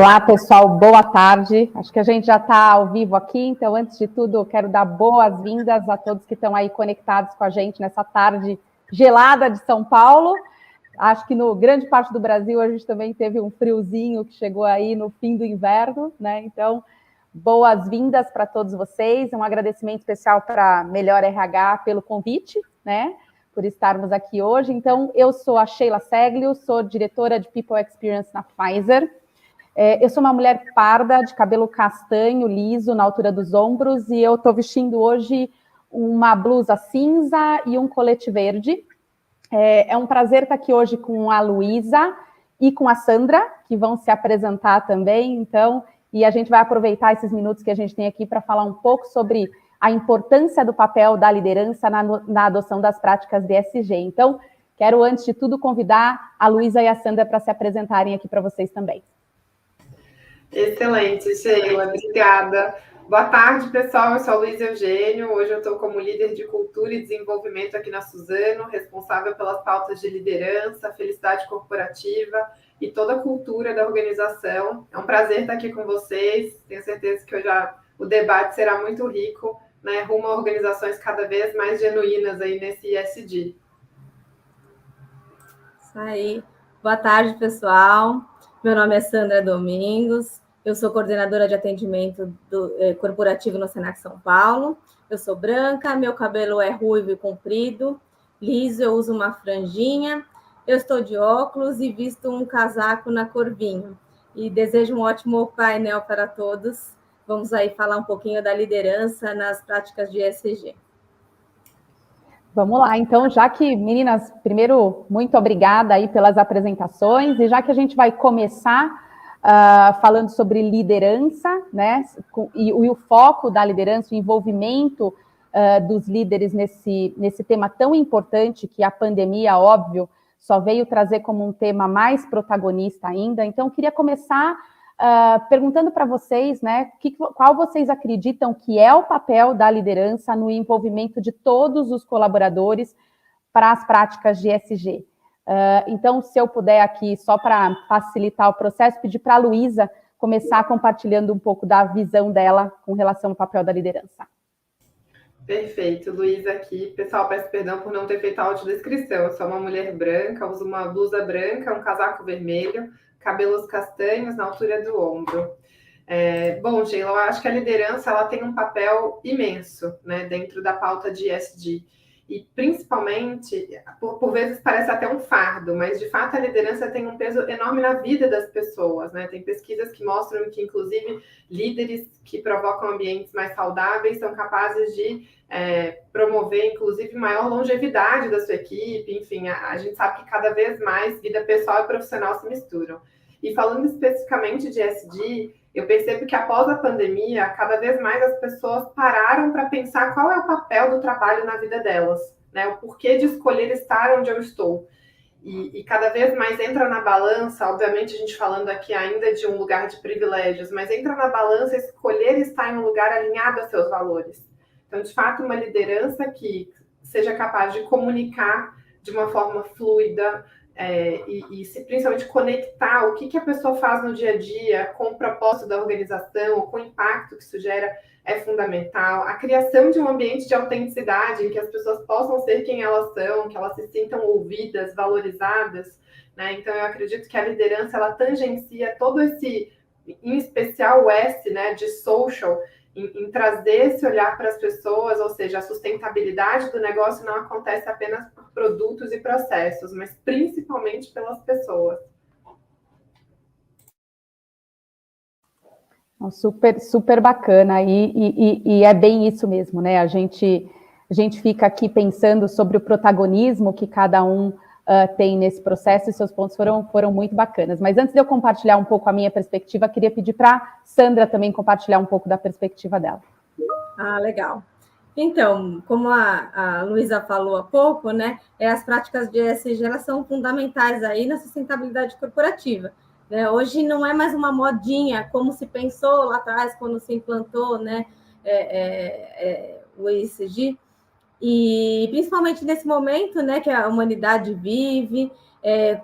Olá, pessoal, boa tarde. Acho que a gente já está ao vivo aqui, então, antes de tudo, quero dar boas-vindas a todos que estão aí conectados com a gente nessa tarde gelada de São Paulo. Acho que no grande parte do Brasil a gente também teve um friozinho que chegou aí no fim do inverno, né? Então, boas-vindas para todos vocês. Um agradecimento especial para Melhor RH pelo convite, né? Por estarmos aqui hoje. Então, eu sou a Sheila Seglio, sou diretora de People Experience na Pfizer. Eu sou uma mulher parda, de cabelo castanho, liso, na altura dos ombros, e eu estou vestindo hoje uma blusa cinza e um colete verde. É um prazer estar aqui hoje com a Luísa e com a Sandra, que vão se apresentar também, então, e a gente vai aproveitar esses minutos que a gente tem aqui para falar um pouco sobre a importância do papel da liderança na adoção das práticas de ESG. Então, quero, antes de tudo, convidar a Luísa e a Sandra para se apresentarem aqui para vocês também. Excelente, Sheila, obrigada. Boa tarde, pessoal. Eu sou a Luísa Eugênio. Hoje eu estou como líder de cultura e desenvolvimento aqui na Suzano, responsável pelas pautas de liderança, felicidade corporativa e toda a cultura da organização. É um prazer estar aqui com vocês. Tenho certeza que hoje o debate será muito rico, né, rumo a organizações cada vez mais genuínas aí nesse ESG. Isso aí. Boa tarde, pessoal. Meu nome é Sandra Domingos, eu sou coordenadora de atendimento corporativo no Senac São Paulo. Eu sou branca, meu cabelo é ruivo e comprido, liso, eu uso uma franjinha, eu estou de óculos e visto um casaco na cor vinho. E desejo um ótimo painel para todos. Vamos aí falar um pouquinho da liderança nas práticas de ESG. Vamos lá, então, já que, meninas, primeiro, muito obrigada aí pelas apresentações, e já que a gente vai começar falando sobre liderança, né, e o foco da liderança, o envolvimento dos líderes nesse tema tão importante que a pandemia, óbvio, só veio trazer como um tema mais protagonista ainda. Então, eu queria começar perguntando para vocês, né, qual vocês acreditam que é o papel da liderança no envolvimento de todos os colaboradores para as práticas de ESG. Então, se eu puder aqui, só para facilitar o processo, pedir para a Luísa começar compartilhando um pouco da visão dela com relação ao papel da liderança. Perfeito, Luísa aqui. Pessoal, peço perdão por não ter feito a audiodescrição. Eu sou uma mulher branca, uso uma blusa branca, um casaco vermelho, cabelos castanhos na altura do ombro. Bom, Sheila, eu acho que a liderança ela tem um papel imenso, né, dentro da pauta de ESG. E, principalmente, por vezes parece até um fardo, mas, de fato, a liderança tem um peso enorme na vida das pessoas, né? Tem pesquisas que mostram que, inclusive, líderes que provocam ambientes mais saudáveis são capazes de promover, inclusive, maior longevidade da sua equipe. Enfim, a gente sabe que cada vez mais vida pessoal e profissional se misturam. E falando especificamente de ESG, eu percebo que após a pandemia, cada vez mais as pessoas pararam para pensar qual é o papel do trabalho na vida delas, né? O porquê de escolher estar onde eu estou. E cada vez mais entra na balança, obviamente a gente falando aqui ainda de um lugar de privilégios, mas entra na balança escolher estar em um lugar alinhado a seus valores. Então, de fato, uma liderança que seja capaz de comunicar de uma forma fluida, e principalmente conectar o que a pessoa faz no dia a dia com o propósito da organização, com o impacto que isso gera, é fundamental. A criação de um ambiente de autenticidade, em que as pessoas possam ser quem elas são, que elas se sintam ouvidas, valorizadas, né? Então, eu acredito que a liderança, ela tangencia todo esse, em especial o S, né, de social, em trazer esse olhar para as pessoas, ou seja, a sustentabilidade do negócio não acontece apenas por produtos e processos, mas principalmente pelas pessoas. Super, super bacana, e é bem isso mesmo, né? A gente fica aqui pensando sobre o protagonismo que cada um tem nesse processo, e seus pontos foram muito bacanas. Mas antes de eu compartilhar um pouco a minha perspectiva, queria pedir para a Sandra também compartilhar um pouco da perspectiva dela. Ah, legal. Então, como a Luísa falou há pouco, né, as práticas de ESG elas são fundamentais aí na sustentabilidade corporativa. Né? Hoje não é mais uma modinha, como se pensou lá atrás, quando se implantou, né, o ESG, e principalmente nesse momento, né, que a humanidade vive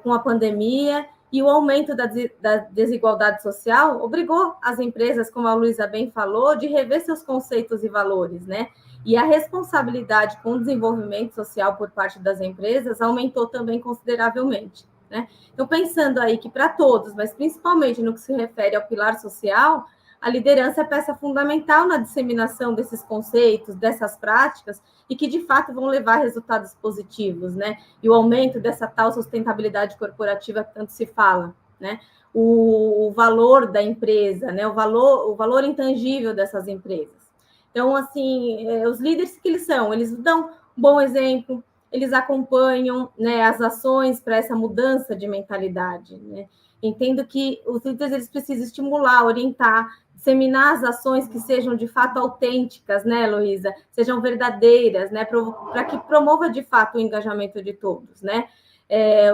com a pandemia, E o aumento da desigualdade social obrigou as empresas, como a Luísa bem falou, de rever seus conceitos e valores, né? E a responsabilidade com o desenvolvimento social por parte das empresas aumentou também consideravelmente, né? Então, pensando aí que para todos, mas principalmente no que se refere ao pilar social, a liderança é peça fundamental na disseminação desses conceitos, dessas práticas, e que, de fato, vão levar resultados positivos, né? E o aumento dessa tal sustentabilidade corporativa que tanto se fala, né? O valor da empresa, né? O valor intangível dessas empresas. Então, assim, os líderes que eles são, eles dão um bom exemplo, eles acompanham, né, as ações para essa mudança de mentalidade, né? Entendo que os líderes eles precisam estimular, orientar, disseminar as ações que sejam de fato autênticas, né, Luísa? Sejam verdadeiras, né? Para que promova de fato o engajamento de todos, né?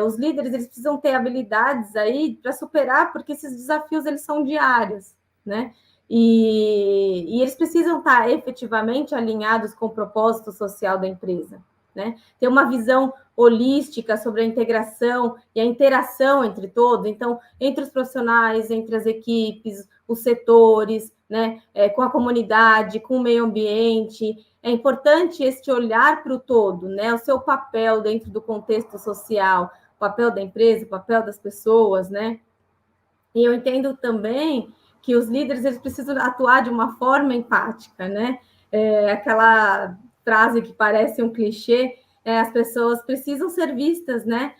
Os líderes eles precisam ter habilidades aí para superar, porque esses desafios eles são diários, né? E eles precisam estar efetivamente alinhados com o propósito social da empresa, né? Ter uma visão holística sobre a integração e a interação entre todos, então, entre os profissionais, entre as equipes, os setores, né? Com a comunidade, com o meio ambiente. É importante este olhar para o todo, né? O seu papel dentro do contexto social, o papel da empresa, o papel das pessoas, né? E eu entendo também que os líderes eles precisam atuar de uma forma empática, né? Aquela frase que parece um clichê, as pessoas precisam ser vistas, né?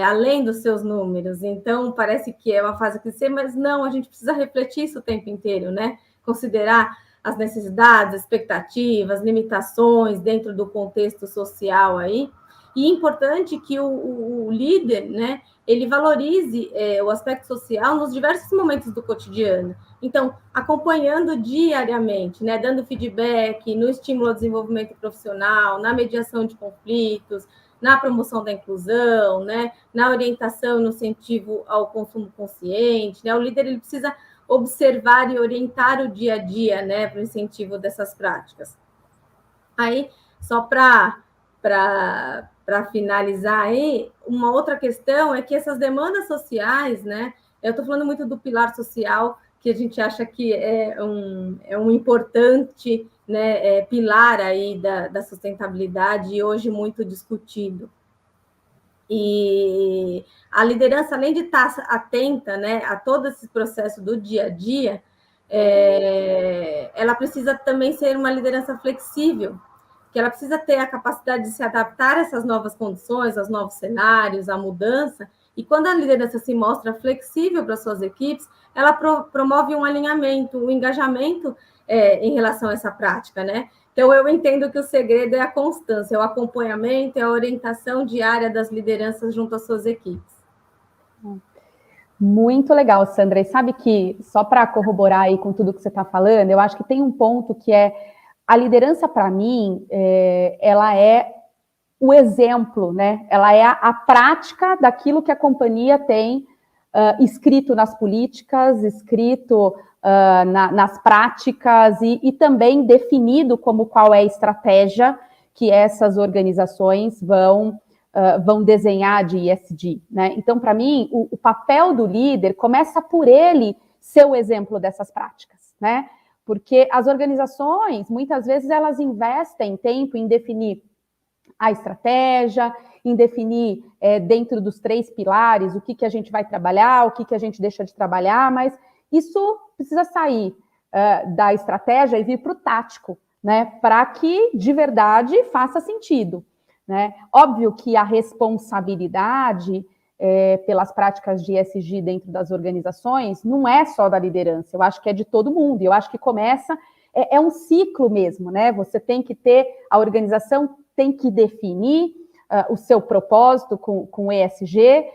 Além dos seus números. Então, parece que é uma fase clichê, mas não, a gente precisa refletir isso o tempo inteiro, né? Considerar as necessidades, expectativas, limitações dentro do contexto social aí. E é importante que o líder, né, ele valorize o aspecto social nos diversos momentos do cotidiano. Então, acompanhando diariamente, né, dando feedback no estímulo ao desenvolvimento profissional, na mediação de conflitos, na promoção da inclusão, né, na orientação e no incentivo ao consumo consciente, né, o líder ele precisa observar e orientar o dia a dia, né, para o incentivo dessas práticas. Aí, só para finalizar aí, uma outra questão é que essas demandas sociais, né? Eu estou falando muito do pilar social, que a gente acha que é um importante, né, pilar aí da sustentabilidade e hoje muito discutido. E a liderança, além de estar atenta, né, a todo esse processo do dia a dia, ela precisa também ser uma liderança flexível, que ela precisa ter a capacidade de se adaptar a essas novas condições, aos novos cenários, à mudança, e quando a liderança se mostra flexível para suas equipes, ela promove um alinhamento, um engajamento em relação a essa prática, né? Então, eu entendo que o segredo é a constância, é o acompanhamento, é a orientação diária das lideranças junto às suas equipes. Muito legal, Sandra. E sabe que, só para corroborar aí com tudo que você está falando, eu acho que tem um ponto que é a liderança, para mim, ela é o exemplo, né? Ela é a prática daquilo que a companhia tem escrito nas políticas, escrito nas práticas e também definido como qual é a estratégia que essas organizações vão desenhar de ESG, né? Então, para mim, o papel do líder começa por ele ser o exemplo dessas práticas, né? Porque as organizações, muitas vezes, elas investem tempo em definir a estratégia, em definir dentro dos 3 pilares o que a gente vai trabalhar, o que a gente deixa de trabalhar, mas isso precisa sair da estratégia e vir para o tático, né? Para que, de verdade, faça sentido, né? Óbvio que a responsabilidade pelas práticas de ESG dentro das organizações não é só da liderança, eu acho que é de todo mundo, eu acho que começa, é um ciclo mesmo, né? Você tem que ter, a organização tem que definir o seu propósito com ESG,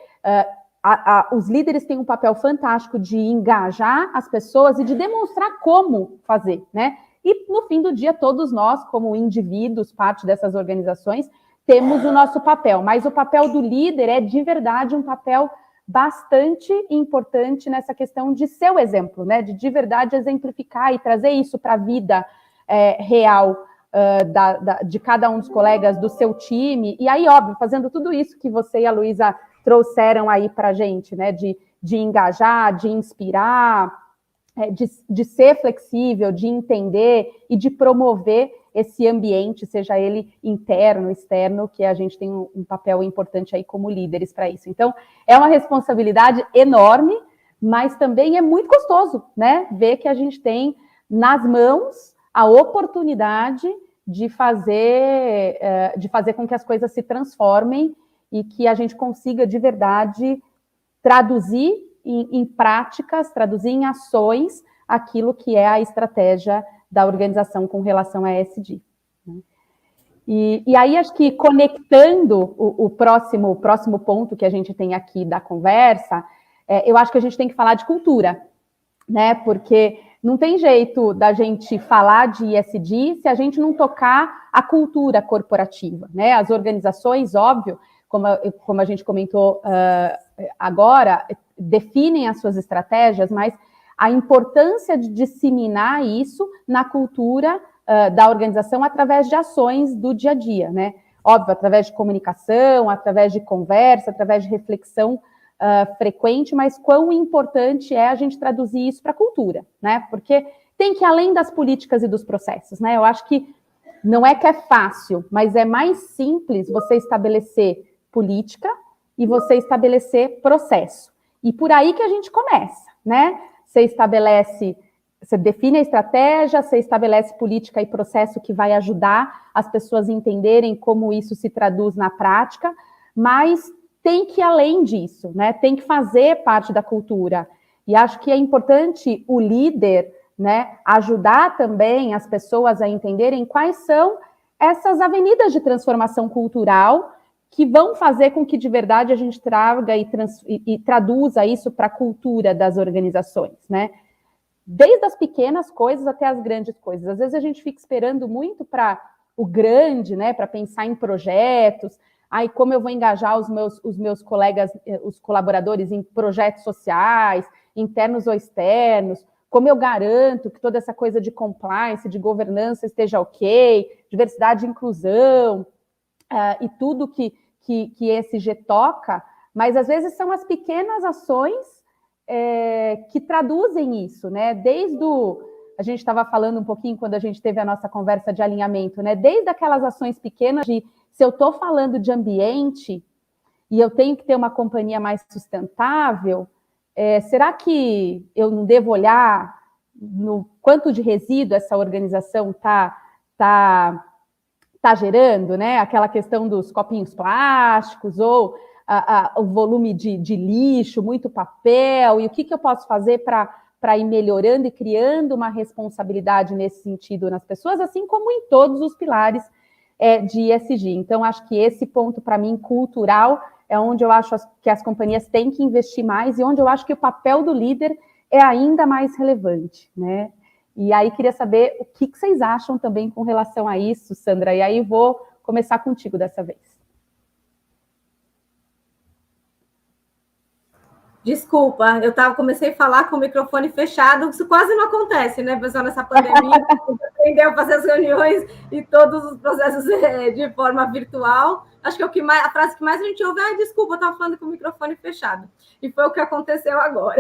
os líderes têm um papel fantástico de engajar as pessoas e de demonstrar como fazer, né? E no fim do dia, todos nós, como indivíduos, parte dessas organizações, temos o nosso papel, mas o papel do líder é de verdade um papel bastante importante nessa questão de ser o exemplo, né? De verdade exemplificar e trazer isso para a vida real de cada um dos colegas do seu time. E aí, óbvio, fazendo tudo isso que você e a Luísa trouxeram aí para a gente, né, de engajar, de inspirar, de ser flexível, de entender e de promover esse ambiente, seja ele interno, externo, que a gente tem um papel importante aí como líderes para isso. Então, é uma responsabilidade enorme, mas também é muito gostoso, né, ver que a gente tem nas mãos a oportunidade de fazer com que as coisas se transformem e que a gente consiga, de verdade, traduzir em práticas, traduzir em ações aquilo que é a estratégia da organização com relação a ESG. E aí, acho que conectando o próximo ponto que a gente tem aqui da conversa, eu acho que a gente tem que falar de cultura, né? Porque não tem jeito da gente falar de ESG se a gente não tocar a cultura corporativa, né? As organizações, óbvio, como a gente comentou agora, definem as suas estratégias, mas a importância de disseminar isso na cultura da organização através de ações do dia a dia, né? Óbvio, através de comunicação, através de conversa, através de reflexão frequente, mas quão importante é a gente traduzir isso para a cultura, né? Porque tem que ir além das políticas e dos processos, né? Eu acho que não é que é fácil, mas é mais simples você estabelecer política e você estabelecer processo. E por aí que a gente começa, né? Você define a estratégia, você estabelece política e processo que vai ajudar as pessoas a entenderem como isso se traduz na prática, mas tem que ir além disso, né? Tem que fazer parte da cultura. E acho que é importante o líder, né, ajudar também as pessoas a entenderem quais são essas avenidas de transformação cultural que vão fazer com que de verdade a gente traga e traduza isso para a cultura das organizações, né? Desde as pequenas coisas até as grandes coisas. Às vezes a gente fica esperando muito para o grande, né, para pensar em projetos. Aí, como eu vou engajar os meus colegas, os colaboradores em projetos sociais, internos ou externos, como eu garanto que toda essa coisa de compliance, de governança esteja ok, diversidade e inclusão, e tudo que ESG toca, mas às vezes são as pequenas ações que traduzem isso, né? A gente estava falando um pouquinho quando a gente teve a nossa conversa de alinhamento, né? Desde aquelas ações pequenas de se eu estou falando de ambiente e eu tenho que ter uma companhia mais sustentável, será que eu não devo olhar no quanto de resíduo essa organização tá gerando, né? Aquela questão dos copinhos plásticos ou o volume de lixo, muito papel, e o que eu posso fazer para ir melhorando e criando uma responsabilidade nesse sentido nas pessoas, assim como em todos os pilares de ESG. Então, acho que esse ponto, para mim, cultural, é onde eu acho que as companhias têm que investir mais e onde eu acho que o papel do líder é ainda mais relevante, né? E aí, queria saber o que vocês acham também com relação a isso, Sandra, e aí vou começar contigo dessa vez. Desculpa, comecei a falar com o microfone fechado, isso quase não acontece, né, pessoal, nessa pandemia, aprendeu a fazer as reuniões e todos os processos de forma virtual. Acho que a frase que mais a gente ouve é desculpa, eu estava falando com o microfone fechado. E foi o que aconteceu agora.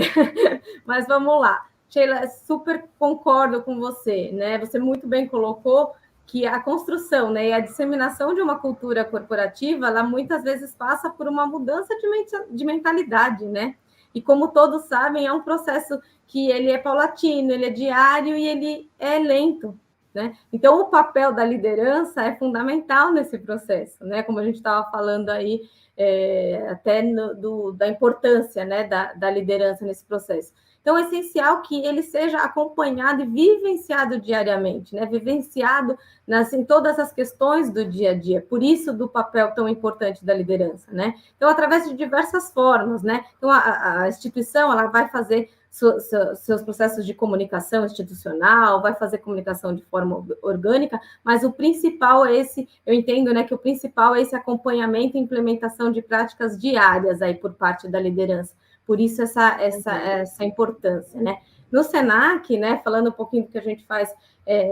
Mas vamos lá. Sheila, super concordo com você, né? Você muito bem colocou que a construção, né, e a disseminação de uma cultura corporativa, ela muitas vezes passa por uma mudança de mentalidade, né? E como todos sabem, é um processo que ele é paulatino, ele é diário e ele é lento, né? Então, o papel da liderança é fundamental nesse processo, né? Como a gente estava falando aí, até da importância, né, da liderança nesse processo. Então, é essencial que ele seja acompanhado e vivenciado diariamente, né? Vivenciado em todas as questões do dia a dia. Por isso, do papel tão importante da liderança, né? Então, através de diversas formas, né? Então, a instituição, ela vai fazer seus processos de comunicação institucional, vai fazer comunicação de forma orgânica, mas o principal é eu entendo, né, que o principal é esse acompanhamento e implementação de práticas diárias aí por parte da liderança. Por isso, essa importância, né? No SENAC, né, falando um pouquinho do que a gente faz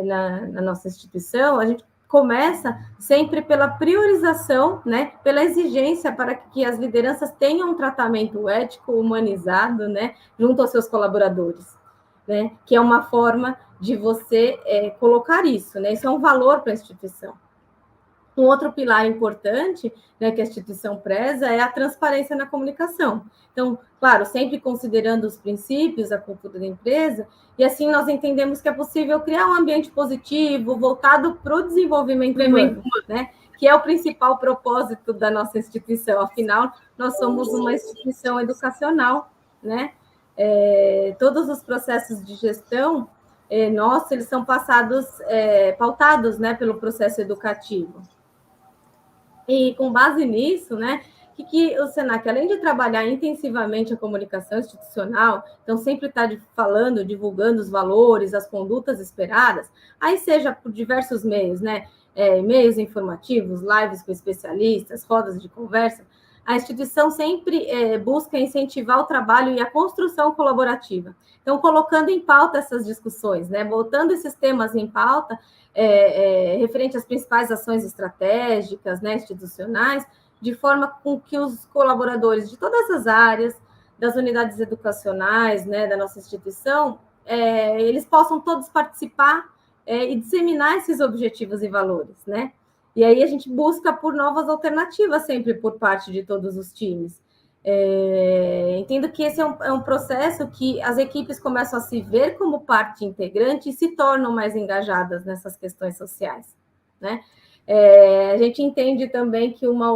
na nossa instituição, a gente começa sempre pela priorização, né, pela exigência para que as lideranças tenham um tratamento ético, humanizado, né, junto aos seus colaboradores, né, que é uma forma de você colocar isso, né, isso é um valor para a instituição. Um outro pilar importante, né, que a instituição preza é a transparência na comunicação. Então, claro, sempre considerando os princípios, a cultura da empresa, e assim nós entendemos que é possível criar um ambiente positivo, voltado para o desenvolvimento humano, né, que é o principal propósito da nossa instituição. Afinal, nós somos uma instituição educacional, né? Todos os processos de gestão nossos, eles são pautados, né, pelo processo educativo. E com base nisso, né, que o Senac, além de trabalhar intensivamente a comunicação institucional, então sempre está falando, divulgando os valores, as condutas esperadas, aí seja por diversos meios, né, meios informativos, lives com especialistas, rodas de conversa, a instituição sempre busca incentivar o trabalho e a construção colaborativa. Então, colocando em pauta essas discussões, né, botando esses temas em pauta, referente às principais ações estratégicas, né, institucionais, de forma com que os colaboradores de todas as áreas, das unidades educacionais, né, da nossa instituição, eles possam todos participar e disseminar esses objetivos e valores, né? E aí a gente busca por novas alternativas sempre por parte de todos os times. Entendo que esse é um processo que as equipes começam a se ver como parte integrante e se tornam mais engajadas nessas questões sociais, né? A gente entende também que uma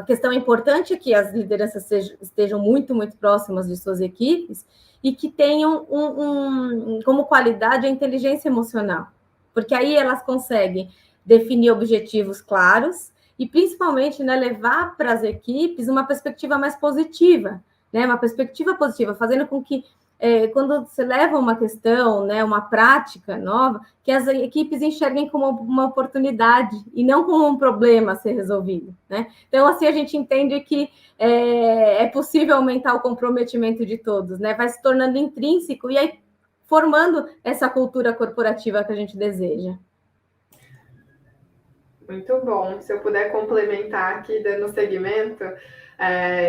questão importante é que as lideranças estejam muito, muito próximas de suas equipes e que tenham como qualidade a inteligência emocional, porque aí elas conseguem definir objetivos claros e, principalmente, né, levar para as equipes uma perspectiva mais positiva, né, uma perspectiva positiva, fazendo com que, quando você leva uma questão, né, uma prática nova, que as equipes enxerguem como uma oportunidade e não como um problema a ser resolvido, né? Então, assim, a gente entende que é possível aumentar o comprometimento de todos, né? Vai se tornando intrínseco e aí formando essa cultura corporativa que a gente deseja. Muito bom. Se eu puder complementar aqui, dando seguimento,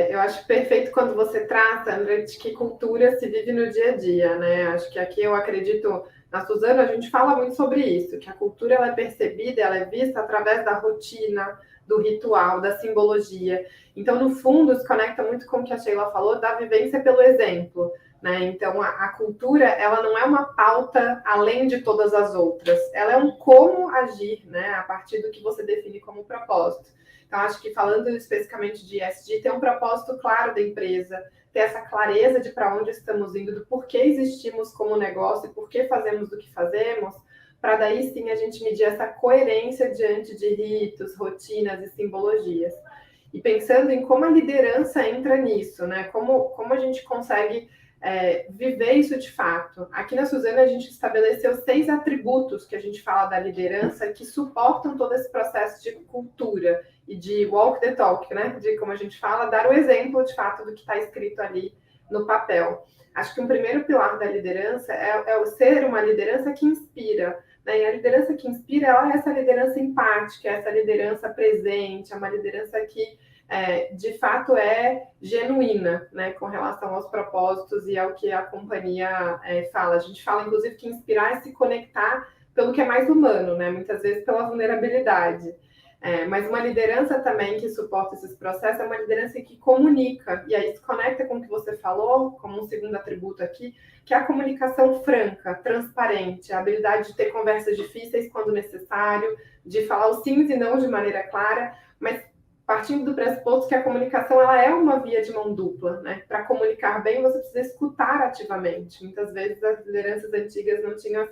eu acho perfeito quando você trata, André, de que cultura se vive no dia a dia, né? Acho que aqui eu acredito, na Suzano, a gente fala muito sobre isso, que a cultura ela é percebida, ela é vista através da rotina, do ritual, da simbologia. Então, no fundo, se conecta muito com o que a Sheila falou, da vivência pelo exemplo. Né? Então, a cultura ela não é uma pauta além de todas as outras, ela é um como agir, né? A partir do que você define como propósito. Então, acho que falando especificamente de ESG, ter um propósito claro da empresa, ter essa clareza de para onde estamos indo, do porquê existimos como negócio e por que fazemos o que fazemos, para daí sim a gente medir essa coerência diante de ritos, rotinas e simbologias. E pensando em como a liderança entra nisso, né? Como a gente consegue viver isso de fato. Aqui na Suzano, a gente estabeleceu 6 atributos que a gente fala da liderança que suportam todo esse processo de cultura e de walk the talk, né? De, como a gente fala, dar o exemplo de fato do que está escrito ali no papel. Acho que um primeiro pilar da liderança é o ser uma liderança que inspira. Né? E a liderança que inspira, ela é essa liderança empática, essa liderança presente, é uma liderança que de fato é genuína, né, com relação aos propósitos e ao que a companhia fala. A gente fala, inclusive, que inspirar é se conectar pelo que é mais humano, né, muitas vezes pela vulnerabilidade. Mas uma liderança também que suporta esses processos é uma liderança que comunica, e aí se conecta com o que você falou, como um segundo atributo aqui, que é a comunicação franca, transparente, a habilidade de ter conversas difíceis quando necessário, de falar os sims e não de maneira clara, mas partindo do pressuposto que a comunicação ela é uma via de mão dupla, né? Para comunicar bem, você precisa escutar ativamente. Muitas vezes as lideranças antigas não tinham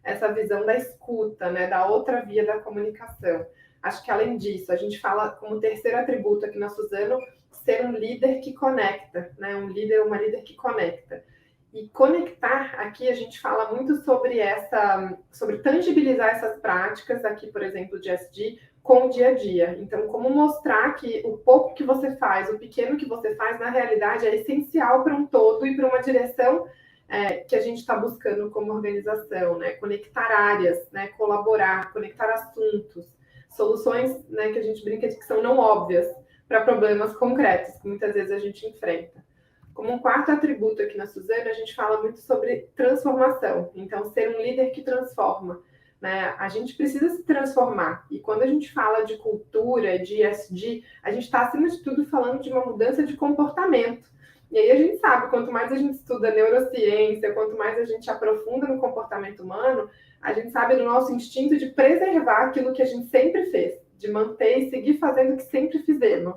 essa visão da escuta, né? Da outra via da comunicação. Acho que, além disso, a gente fala como terceiro atributo aqui na Suzano, ser um líder que conecta, né? Uma líder que conecta. E conectar, aqui a gente fala muito sobre tangibilizar essas práticas, aqui, por exemplo, de ESG, com o dia a dia. Então, como mostrar que o pouco que você faz, o pequeno que você faz, na realidade, é essencial para um todo e para uma direção que a gente está buscando como organização, né? Conectar áreas, né? Colaborar, conectar assuntos, soluções, né, que a gente brinca de que são não óbvias para problemas concretos que muitas vezes a gente enfrenta. Como um quarto atributo aqui na Suzano, a gente fala muito sobre transformação. Então, ser um líder que transforma. Né? A gente precisa se transformar. E quando a gente fala de cultura, de ESG, a gente está, acima de tudo, falando de uma mudança de comportamento. E aí a gente sabe, quanto mais a gente estuda neurociência, quanto mais a gente aprofunda no comportamento humano, a gente sabe do nosso instinto de preservar aquilo que a gente sempre fez, de manter e seguir fazendo o que sempre fizemos.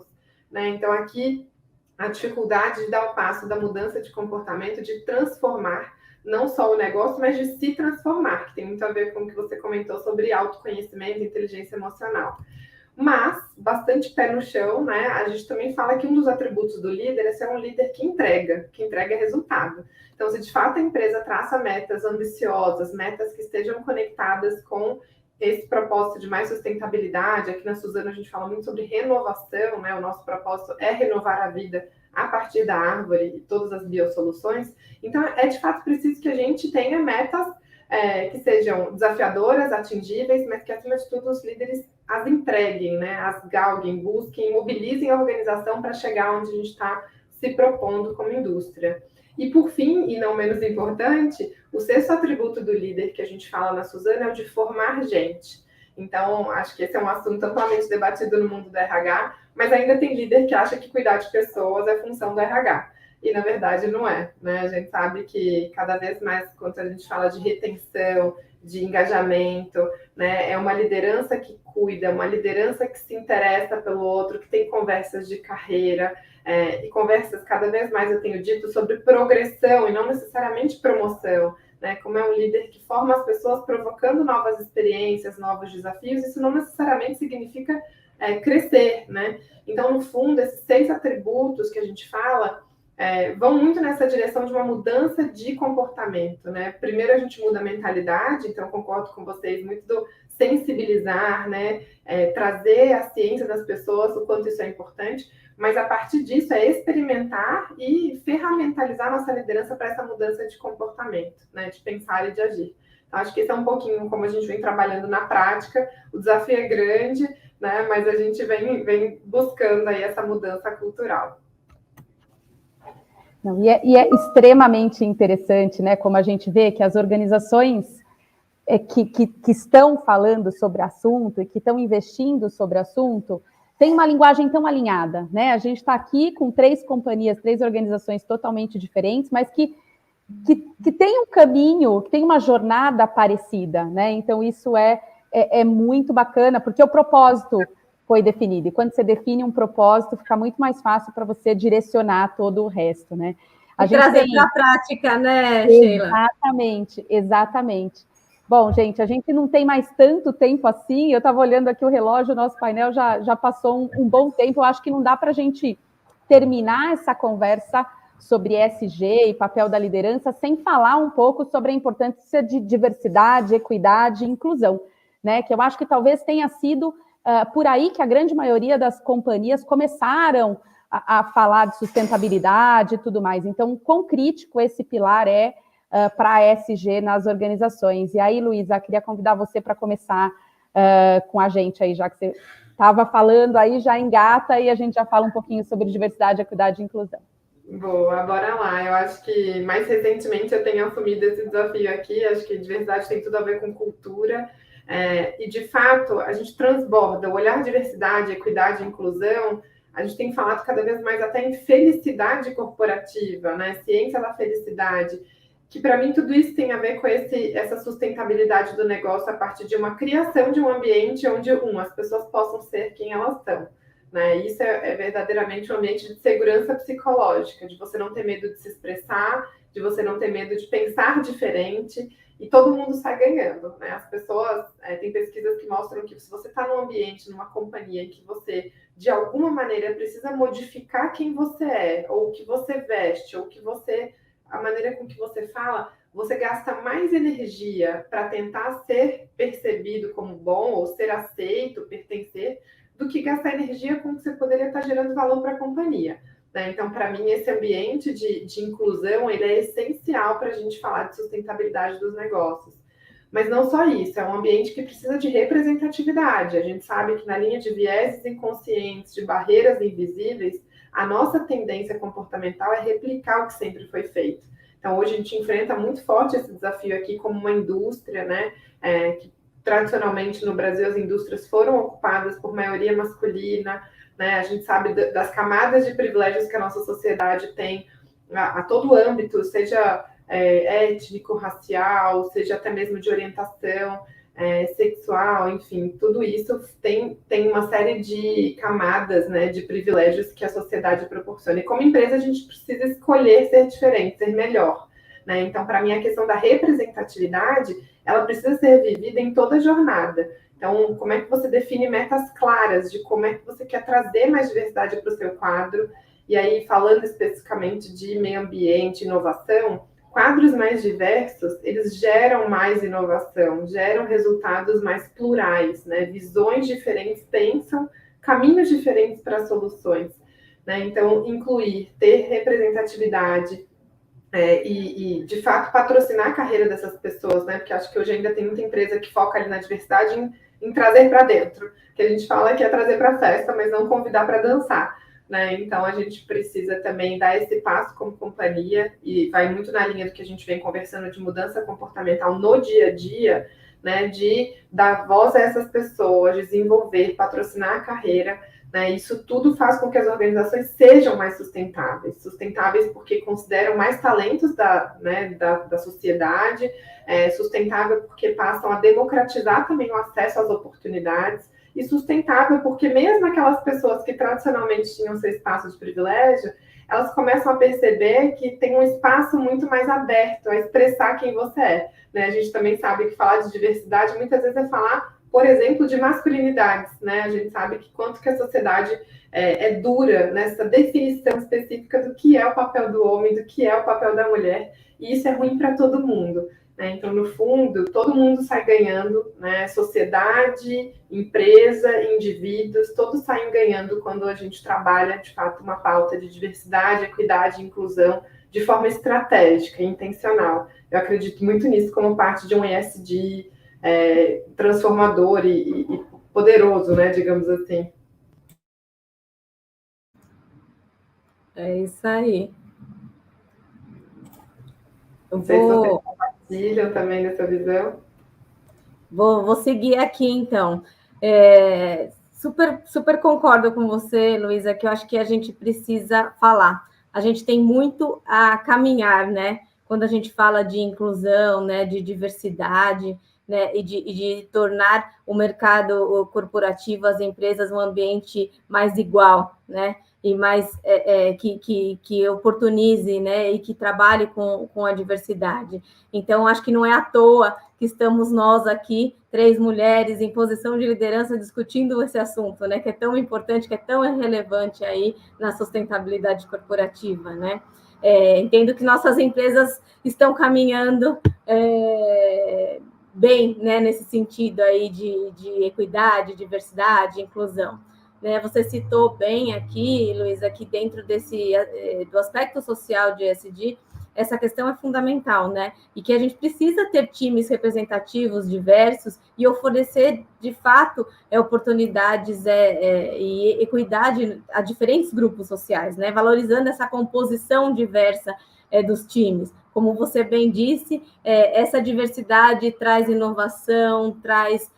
Né? Então, aqui, a dificuldade de dar o passo da mudança de comportamento, de transformar não só o negócio, mas de se transformar, que tem muito a ver com o que você comentou sobre autoconhecimento e inteligência emocional. Mas, bastante pé no chão, né? A gente também fala que um dos atributos do líder é ser um líder que entrega resultado. Então, se de fato a empresa traça metas ambiciosas, metas que estejam conectadas com esse propósito de mais sustentabilidade, aqui na Suzano a gente fala muito sobre renovação, né? O nosso propósito é renovar a vida a partir da árvore e todas as biosoluções. Então, é de fato preciso que a gente tenha metas que sejam desafiadoras, atingíveis, mas que, acima de tudo, os líderes as entreguem, né? As galguem, busquem, mobilizem a organização para chegar onde a gente está se propondo como indústria. E, por fim, e não menos importante, o sexto atributo do líder que a gente fala na Suzano é o de formar gente. Então, acho que esse é um assunto amplamente debatido no mundo do RH, mas ainda tem líder que acha que cuidar de pessoas é função do RH. E, na verdade, não é. Né? A gente sabe que, cada vez mais, quando a gente fala de retenção, de engajamento, né? É uma liderança que cuida, uma liderança que se interessa pelo outro, que tem conversas de carreira, e conversas, cada vez mais eu tenho dito, sobre progressão e não necessariamente promoção. Né? Como é um líder que forma as pessoas provocando novas experiências, novos desafios, isso não necessariamente significa crescer. Né? Então, no fundo, esses 6 atributos que a gente fala vão muito nessa direção de uma mudança de comportamento. Né? Primeiro, a gente muda a mentalidade, então concordo com vocês, muito do sensibilizar, né? Trazer a ciência das pessoas, o quanto isso é importante, mas a partir disso é experimentar e ferramentalizar nossa liderança para essa mudança de comportamento, né? De pensar e de agir. Então, acho que esse é um pouquinho como a gente vem trabalhando na prática, o desafio é grande, né? Mas a gente vem buscando aí essa mudança cultural. Não, e é extremamente interessante, né? Como a gente vê que as organizações que estão falando sobre assunto e que estão investindo sobre assunto têm uma linguagem tão alinhada, né? A gente está aqui com 3 companhias, 3 organizações totalmente diferentes, mas que tem um caminho, que tem uma jornada parecida, né? Então, isso é muito bacana, porque o propósito foi definido. E quando você define um propósito, fica muito mais fácil para você direcionar todo o resto, né? Trazer para a prática, né, Sheila? Exatamente. Bom, gente, a gente não tem mais tanto tempo assim. Eu estava olhando aqui o relógio, o nosso painel já passou um bom tempo. Eu acho que não dá para a gente terminar essa conversa sobre ESG e papel da liderança sem falar um pouco sobre a importância de diversidade, equidade e inclusão, né? Que eu acho que talvez tenha sido por aí que a grande maioria das companhias começaram a falar de sustentabilidade e tudo mais. Então, quão crítico esse pilar é para a ESG nas organizações. E aí, Luísa, queria convidar você para começar com a gente aí, já que você estava falando aí, já engata e a gente já fala um pouquinho sobre diversidade, equidade e inclusão. Boa, bora lá. Eu acho que mais recentemente eu tenho assumido esse desafio aqui. Acho que diversidade tem tudo a ver com cultura. E, de fato, a gente transborda o olhar diversidade, equidade e inclusão. A gente tem falado cada vez mais até em felicidade corporativa, né? Ciência da felicidade, que para mim tudo isso tem a ver com essa sustentabilidade do negócio a partir de uma criação de um ambiente onde, as pessoas possam ser quem elas são. Né? Isso é verdadeiramente um ambiente de segurança psicológica, de você não ter medo de se expressar, de você não ter medo de pensar diferente, e todo mundo sai ganhando. Né? As pessoas, tem pesquisas que mostram que se você está num ambiente, numa companhia em que você, de alguma maneira, precisa modificar quem você é, ou o que você veste, ou a maneira com que você fala, você gasta mais energia para tentar ser percebido como bom, ou ser aceito, pertencer, do que gastar energia com que você poderia estar gerando valor para a companhia. né? Então, para mim, esse ambiente de inclusão, ele é essencial para a gente falar de sustentabilidade dos negócios. Mas não só isso, é um ambiente que precisa de representatividade. A gente sabe que na linha de vieses inconscientes, de barreiras invisíveis, a nossa tendência comportamental é replicar o que sempre foi feito. Então, hoje a gente enfrenta muito forte esse desafio aqui como uma indústria, né? Que tradicionalmente no Brasil as indústrias foram ocupadas por maioria masculina, né? A gente sabe das camadas de privilégios que a nossa sociedade tem a todo âmbito, seja étnico, racial, seja até mesmo de orientação sexual, enfim, tudo isso tem uma série de camadas, né, de privilégios que a sociedade proporciona. E como empresa, a gente precisa escolher ser diferente, ser melhor, né? Então, para mim, a questão da representatividade, ela precisa ser vivida em toda a jornada. Então, como é que você define metas claras de como é que você quer trazer mais diversidade para o seu quadro? E aí, falando especificamente de meio ambiente, inovação, quadros mais diversos, eles geram mais inovação, geram resultados mais plurais, né? Visões diferentes pensam caminhos diferentes para soluções, né? Então, incluir, ter representatividade e, de fato, patrocinar a carreira dessas pessoas, né? Porque acho que hoje ainda tem muita empresa que foca ali na diversidade em trazer para dentro, que a gente fala que é trazer para a festa, mas não convidar para dançar. Né? Então, a gente precisa também dar esse passo como companhia, e vai muito na linha do que a gente vem conversando de mudança comportamental no dia a dia, né? De dar voz a essas pessoas, desenvolver, patrocinar a carreira, né? Isso tudo faz com que as organizações sejam mais sustentáveis porque consideram mais talentos da sociedade, sustentável porque passam a democratizar também o acesso às oportunidades, e sustentável, porque mesmo aquelas pessoas que tradicionalmente tinham seu espaço de privilégio, elas começam a perceber que tem um espaço muito mais aberto a expressar quem você é. Né? A gente também sabe que falar de diversidade muitas vezes é falar, por exemplo, de masculinidades. Né? A gente sabe que quanto que a sociedade é dura nessa definição específica do que é o papel do homem, do que é o papel da mulher, e isso é ruim para todo mundo. Então, no fundo, todo mundo sai ganhando, né? Sociedade, empresa, indivíduos, todos saem ganhando quando a gente trabalha, de fato, uma pauta de diversidade, equidade e inclusão de forma estratégica e intencional. Eu acredito muito nisso como parte de um ESG transformador e poderoso, né? Digamos assim. É isso aí. Não sei se vocês compartilham também dessa visão. Vou seguir aqui, então. Super concordo com você, Luísa, que eu acho que a gente precisa falar. A gente tem muito a caminhar, né? Quando a gente fala de inclusão, né? De diversidade, né? E de tornar o mercado corporativo, as empresas, um ambiente mais igual, né? E mais que oportunize, né? E que trabalhe com a diversidade. Então, acho que não é à toa que estamos nós aqui, 3 mulheres em posição de liderança, discutindo esse assunto, né? Que é tão importante, que é tão relevante aí na sustentabilidade corporativa, né? Entendo que nossas empresas estão caminhando bem, né? Nesse sentido aí de equidade, diversidade, inclusão. Né, você citou bem aqui, Luísa, que dentro do aspecto social de ESG, essa questão é fundamental, né? E que a gente precisa ter times representativos, diversos, e oferecer, de fato, oportunidades e equidade a diferentes grupos sociais, né? Valorizando essa composição diversa dos times. Como você bem disse, essa diversidade traz inovação, traz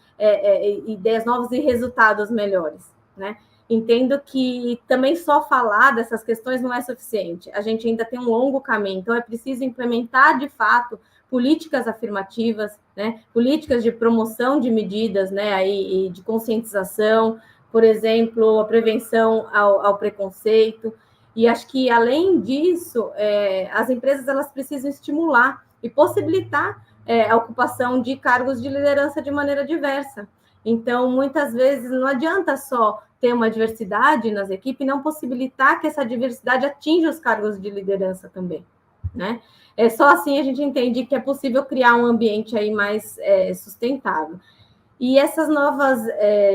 ideias novas e resultados melhores. Né? Entendo que também só falar dessas questões não é suficiente. A gente ainda tem um longo caminho, então é preciso implementar, de fato, políticas afirmativas, né? Políticas de promoção de medidas, né? E de conscientização, por exemplo, a prevenção ao preconceito. E acho que, além disso, as empresas elas precisam estimular e possibilitar a ocupação de cargos de liderança de maneira diversa. Então, muitas vezes, não adianta só ter uma diversidade nas equipes, não possibilitar que essa diversidade atinja os cargos de liderança também, né? Só assim a gente entende que é possível criar um ambiente aí mais sustentável. E essas novas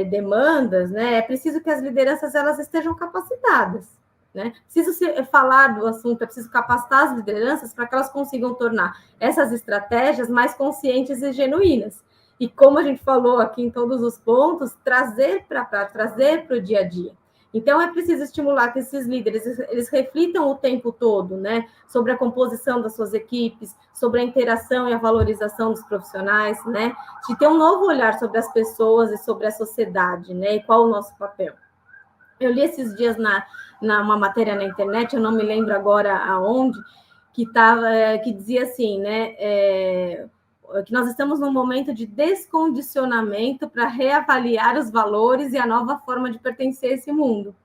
demandas, né? É preciso que as lideranças elas estejam capacitadas, né? Preciso falar do assunto, é preciso capacitar as lideranças para que elas consigam tornar essas estratégias mais conscientes e genuínas. E como a gente falou aqui em todos os pontos, trazer para trazer para o dia a dia. Então, é preciso estimular que esses líderes eles reflitam o tempo todo, né, sobre a composição das suas equipes, sobre a interação e a valorização dos profissionais, né, de ter um novo olhar sobre as pessoas e sobre a sociedade, né, e qual o nosso papel. Eu li esses dias uma matéria na internet, eu não me lembro agora aonde, que dizia assim, né, que nós estamos num momento de descondicionamento para reavaliar os valores e a nova forma de pertencer a esse mundo.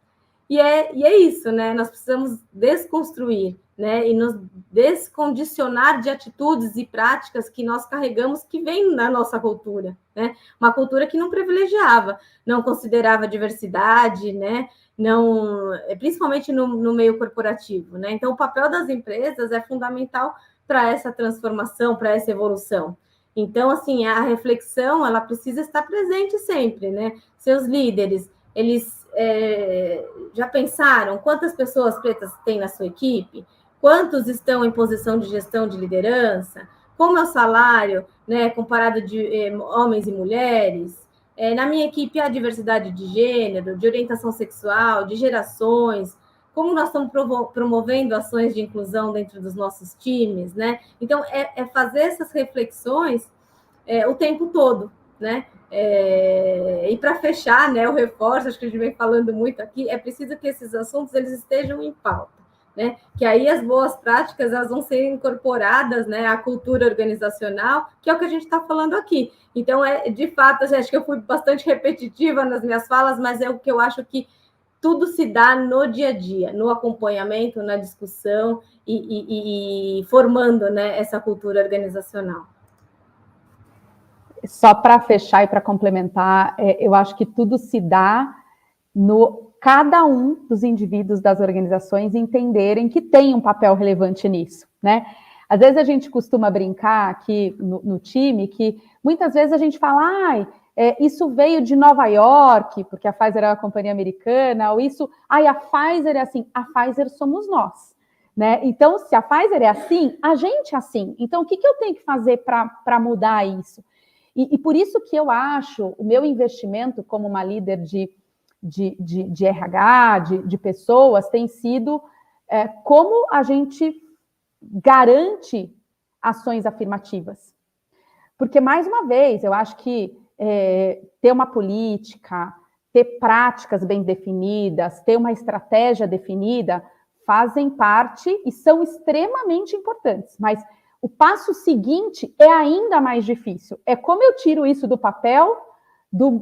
E é isso, né? Nós precisamos desconstruir, né? E nos descondicionar de atitudes e práticas que nós carregamos, que vêm da nossa cultura, né? Uma cultura que não privilegiava, não considerava diversidade, né? Não, principalmente no meio corporativo, né? Então, o papel das empresas é fundamental para essa transformação, para essa evolução. Então, assim, a reflexão, ela precisa estar presente sempre, né? Seus líderes, eles já pensaram quantas pessoas pretas tem na sua equipe? Quantos estão em posição de gestão de liderança? Como é o salário, né, comparado de homens e mulheres? Na minha equipe, há diversidade de gênero, de orientação sexual, de gerações. Como nós estamos promovendo ações de inclusão dentro dos nossos times, né? Então, é fazer essas reflexões o tempo todo, né? E para fechar, né, o reforço, acho que a gente vem falando muito aqui, é preciso que esses assuntos eles estejam em pauta, né? Que aí as boas práticas elas vão ser incorporadas, né, à cultura organizacional, que é o que a gente está falando aqui. Então, de fato, acho que eu fui bastante repetitiva nas minhas falas, mas é o que eu acho que tudo se dá no dia a dia, no acompanhamento, na discussão e formando, né, essa cultura organizacional. Só para fechar e para complementar, eu acho que tudo se dá no cada um dos indivíduos das organizações entenderem que tem um papel relevante nisso, né? Às vezes a gente costuma brincar aqui no time que muitas vezes a gente fala, isso veio de Nova York, porque a Pfizer é uma companhia americana, ou isso, a Pfizer é assim, a Pfizer somos nós, né? Então, se a Pfizer é assim, a gente é assim. Então, o que eu tenho que fazer para mudar isso? E por isso que eu acho o meu investimento como uma líder de RH, de pessoas, tem sido como a gente garante ações afirmativas. Porque, mais uma vez, eu acho que ter uma política, ter práticas bem definidas, ter uma estratégia definida, fazem parte e são extremamente importantes, mas o passo seguinte é ainda mais difícil. É como eu tiro isso do papel,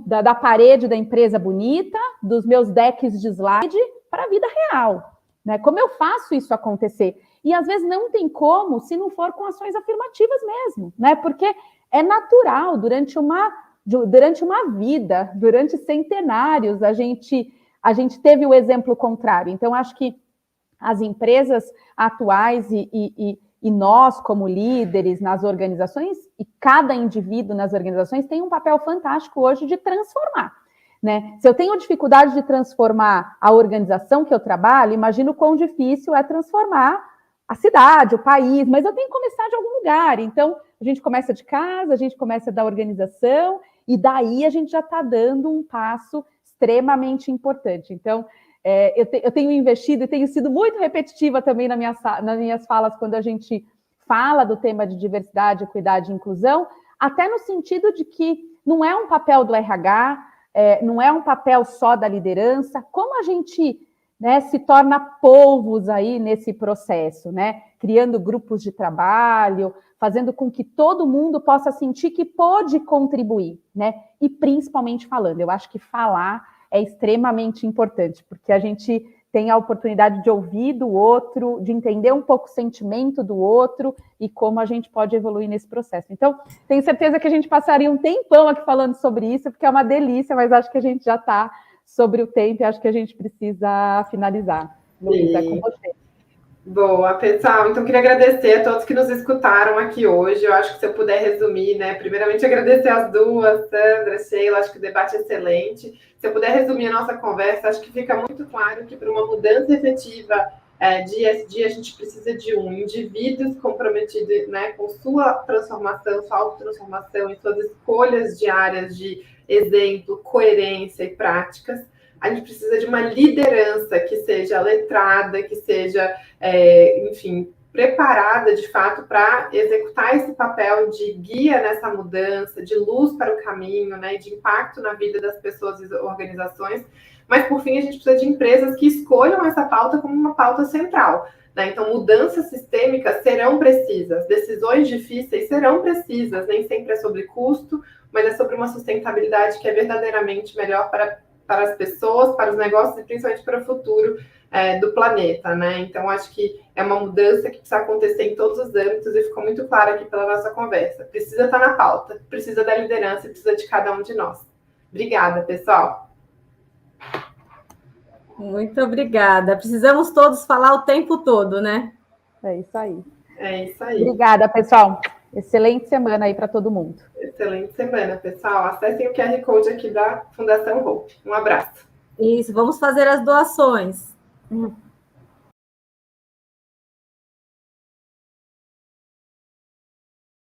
da parede da empresa bonita, dos meus decks de slide, para a vida real, né? Como eu faço isso acontecer? E às vezes não tem como, se não for com ações afirmativas mesmo, né? Porque é natural, durante uma vida, durante centenários, a gente teve o exemplo contrário. Então, acho que as empresas atuais e nós, como líderes nas organizações, e cada indivíduo nas organizações tem um papel fantástico hoje de transformar, né? Se eu tenho dificuldade de transformar a organização que eu trabalho, imagino o quão difícil é transformar a cidade, o país, mas eu tenho que começar de algum lugar. Então, a gente começa de casa, a gente começa da organização, e daí a gente já está dando um passo extremamente importante. Então, eu tenho investido e tenho sido muito repetitiva também nas minhas falas quando a gente fala do tema de diversidade, equidade e inclusão, até no sentido de que não é um papel do RH, não é um papel só da liderança, como a gente, né, se torna polvos aí nesse processo, né? Criando grupos de trabalho, fazendo com que todo mundo possa sentir que pode contribuir, né? E principalmente falando, eu acho que falar é extremamente importante, porque a gente tem a oportunidade de ouvir do outro, de entender um pouco o sentimento do outro e como a gente pode evoluir nesse processo. Então, tenho certeza que a gente passaria um tempão aqui falando sobre isso, porque é uma delícia, mas acho que a gente já está sobre o tempo e acho que a gente precisa finalizar. Luísa, é com você. Boa, pessoal. Então, queria agradecer a todos que nos escutaram aqui hoje. Eu acho que se eu puder resumir, né? Primeiramente, agradecer as duas, Sandra, Sheila, acho que o debate é excelente. Se eu puder resumir a nossa conversa, acho que fica muito claro que para uma mudança efetiva de ESG, a gente precisa de indivíduos comprometidos, né, com sua transformação, sua autotransformação e suas escolhas diárias de exemplo, coerência e práticas. A gente precisa de uma liderança que seja letrada, que seja, enfim, preparada de fato para executar esse papel de guia nessa mudança, de luz para o caminho, né, de impacto na vida das pessoas e organizações. Mas, por fim, a gente precisa de empresas que escolham essa pauta como uma pauta central. Né? Então, mudanças sistêmicas serão precisas, decisões difíceis serão precisas, nem sempre é sobre custo, mas é sobre uma sustentabilidade que é verdadeiramente melhor para as pessoas, para os negócios e principalmente para o futuro do planeta, né? Então, acho que é uma mudança que precisa acontecer em todos os âmbitos e ficou muito claro aqui pela nossa conversa. Precisa estar na pauta, precisa da liderança e precisa de cada um de nós. Obrigada, pessoal. Muito obrigada. Precisamos todos falar o tempo todo, né? É isso aí. É isso aí. Obrigada, pessoal. Excelente semana aí para todo mundo. Excelente semana, pessoal. Acessem o QR Code aqui da Fundação Hope. Um abraço. Isso, vamos fazer as doações.